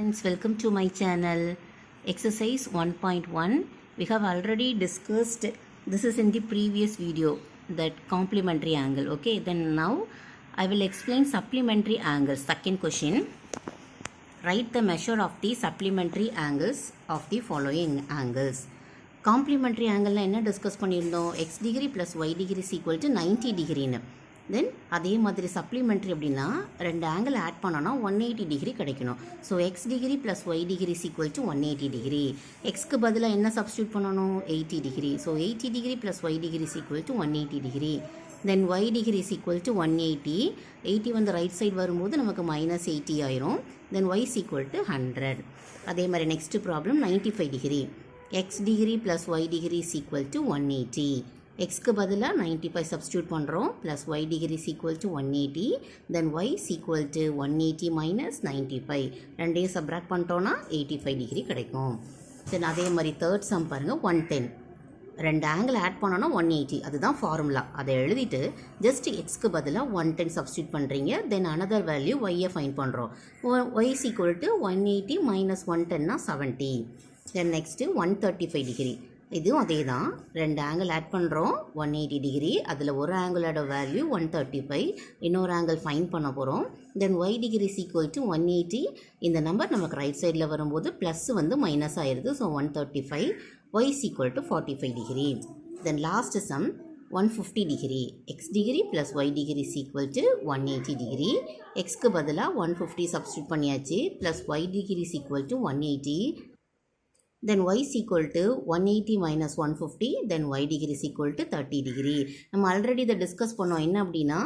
friends, welcome to my channel. Exercise 1.1. We have already discussed, this is in the previous video, that complementary angle. Okay, then now I will explain supplementary angles. Second question, write the measure of the supplementary angles of the following angles. Complementary angle என்ன discuss பண்ணியிருந்தோம், x degree plus y degree is equal to 90 degree. தென் அதே மாதிரி supplementary அப்படின்னா ரெண்டு angle add பண்ணோன்னா 180 degree கிடைக்கணும். So x degree plus y degree is equal to 180 degree. எக்ஸ்க்கு பதிலாக என்ன சப்ஸ்டியூட் பண்ணணும், 80 degree. So 80 degree plus y degree is equal to 180 degree. Then y degree is equal to 180. 80 வந்து right side வரும்போது நமக்கு -80 ஆயிரும். Then y is equal to 100. அதே மாதிரி next problem 95 degree. X degree plus y degree is equal to 180. எக்ஸ்க்கு பதிலாக 95 substitute பண்ணுறோம். Plus y degree is equal to 180. Then y is equal to 180 minus 95. ரெண்டையும் subtract பண்ணிட்டோன்னா 85 degree கிடைக்கும். தென் அதே மாதிரி third sum பாருங்கள், 110. ரெண்டு ஆங்கிள் ஆட் பண்ணோன்னா 180, அதுதான் ஃபார்முலா. அதை எழுதிட்டு ஜஸ்ட் எக்ஸ்க்கு பதிலாக 110 சப்ஸ்டியூட் பண்ணுறீங்க. தென் அனதர் வேல்யூ ஒய்யை ஃபைன் பண்ணுறோம். Y is equal to 180 minus 110னா 70. Then next 135 degree. இதுவும் அதே தான், ரெண்டு ஆங்கிள் ஆட் பண்ணுறோம் 180 டிகிரி. அதில் ஒரு ஆங்கிளோட வேல்யூ 135, இன்னொரு ஆங்கிள் ஃபைன் பண்ண போகிறோம். Then y degree is equal to 180. இந்த நம்பர் நமக்கு ரைட் சைடில் வரும்போது ப்ளஸ் வந்து மைனஸ் ஆயிடுது. So 135. Y is equal to 45 degree. Then last sum 150 degree. X degree plus y degree is equal to 180 degree. எக்ஸ்க்கு பதிலாக 150 சப்ஸ்டியூட் பண்ணியாச்சு. Plus y degree is equal to 180. then y is equal to 180 minus 150, then y degree is equal to 30 degree. நம்ம already இதை discuss பண்ணோம். என்ன அப்படின்னா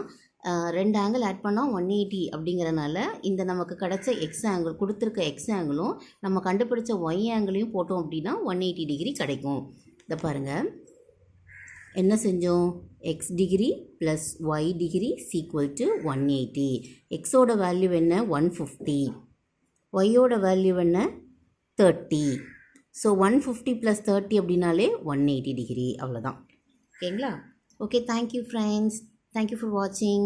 ரெண்டு angle add பண்ணோம் 180 அப்படிங்கிறனால இந்த நமக்கு கிடச்ச எக்ஸ் ஆங்கிள், கொடுத்துருக்க எக்ஸ் ஆங்கிளும் நம்ம கண்டுபிடிச்ச ஒய் ஆங்கிளையும் போட்டோம் அப்படின்னா 180 டிகிரி கிடைக்கும். இதை பாருங்கள், என்ன செஞ்சோம், x degree plus y degree is equal to 180. எக்ஸோட வேல்யூ என்ன 150, ஒய்யோட வேல்யூ என்ன 30. ஸோ 150 ப்ளஸ் 30 அப்படின்னாலே 180 டிகிரி. அவ்வளோதான். ஓகேங்களா? Okay, thank you friends. Thank you for வாட்சிங்.